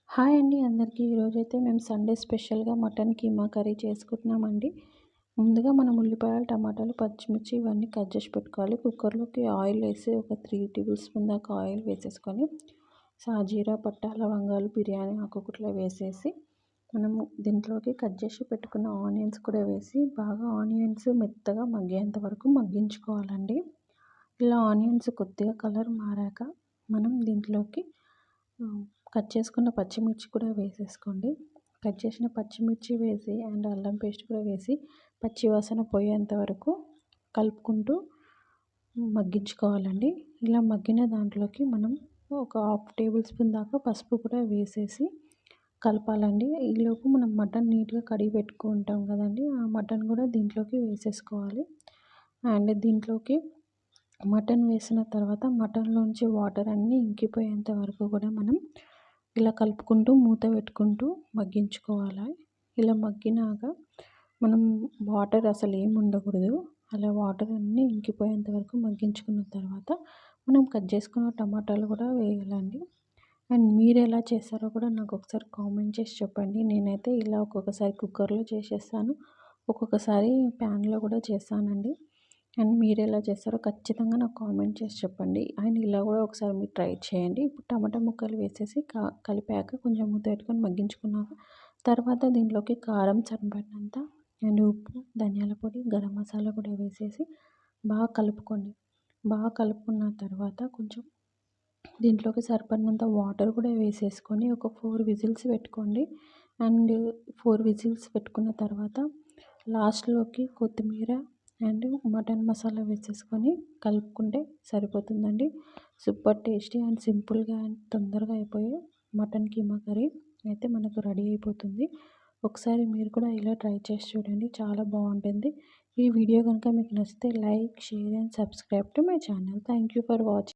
Hi అండి అందరికీ. ఈరోజైతే మేము సండే స్పెషల్‌గా మటన్ కీమా కర్రీ చేసుకుంటున్నామండి. ముందుగా మనం ఉల్లిపాయలు, టమాటాలు, పచ్చిమిర్చి ఇవన్నీ కట్ చేసి పెట్టుకోవాలి. కుక్కర్‌లోకి ఆయిల్ వేసి ఒక 3 టేబుల్ స్పూన్ దాకా ఆయిల్ వేసేసుకొని సాజీరా, పట్టా, లవంగాలు, బిర్యానీ ఆకు ఇట్లా వేసేసి మనము దీంట్లోకి కట్ చేసి పెట్టుకున్న ఆనియన్స్ కూడా వేసి బాగా ఆనియన్స్ మెత్తగా మగ్గేంత వరకు మగ్గించుకోవాలండి. ఇలా ఆనియన్స్ కొద్దిగా కలర్ మారాక మనం దీంట్లోకి కట్ చేసుకున్న పచ్చిమిర్చి కూడా వేసేసుకోండి. కట్ చేసిన పచ్చిమిర్చి వేసి అండ్ అల్లం పేస్ట్ కూడా వేసి పచ్చి వాసన పోయేంత వరకు కలుపుకుంటూ మగ్గించుకోవాలండి. ఇలా మగ్గిన దాంట్లోకి మనం ఒక హాఫ్ టేబుల్ స్పూన్ దాకా పసుపు కూడా వేసేసి కలపాలండి. ఈలోపు మనం మటన్ నీట్గా కడిగి పెట్టుకుంటాం కదండి, ఆ మటన్ కూడా దీంట్లోకి వేసేసుకోవాలి. అండ్ దీంట్లోకి మటన్ వేసిన తర్వాత మటన్లోంచి వాటర్ అన్నీ ఇంకిపోయేంత వరకు కూడా మనం ఇలా కలుపుకుంటూ మూత పెట్టుకుంటూ మగ్గించుకోవాలి. ఇలా మగ్గినాక మనం వాటర్ అసలు ఏమి ఉండకూడదు. అలా వాటర్ అన్నీ ఇంకిపోయేంత వరకు మగ్గించుకున్న తర్వాత మనం కట్ చేసుకున్న టమాటాలు కూడా వేయాలండి. అండ్ మీరు ఎలా చేస్తారో కూడా నాకు ఒకసారి కామెంట్ చేసి చెప్పండి. నేనైతే ఇలా ఒక్కొక్కసారి కుక్కర్లో చేసేస్తాను, ఒక్కొక్కసారి ప్యాన్లో కూడా చేస్తానండి. అండ్ మీరు ఎలా చేస్తారో ఖచ్చితంగా నాకు కామెంట్ చేసి చెప్పండి. అండ్ ఇలా కూడా ఒకసారి మీరు ట్రై చేయండి. ఇప్పుడు టమాటా ముక్కలు వేసేసి కలిపాక కొంచెం మూత పెట్టుకొని మగ్గించుకున్నాక తర్వాత దీంట్లోకి కారం సరిపడినంత అండ్ ఉప్పు, ధనియాల పొడి, గరం మసాలా కూడా వేసేసి బాగా కలుపుకోండి. బాగా కలుపుకున్న తర్వాత కొంచెం దీంట్లోకి సరిపడినంత వాటర్ కూడా వేసేసుకొని ఒక 4 విజిల్స్ పెట్టుకోండి. అండ్ 4 విజిల్స్ పెట్టుకున్న తర్వాత లాస్ట్లోకి కొత్తిమీర అండ్ మటన్ మసాలా వేసేసుకొని కలుపుకుంటే సరిపోతుందండి. సూపర్ టేస్టీ అండ్ సింపుల్గా అండ్ తొందరగా అయిపోయే మటన్ కీమా కర్రీ అయితే మనకు రెడీ అయిపోతుంది. ఒకసారి మీరు కూడా ఇలా ట్రై చేసి చూడండి, చాలా బాగుంటుంది. ఈ వీడియో కనుక మీకు నచ్చితే like, share and subscribe to my channel. Thank you for watching.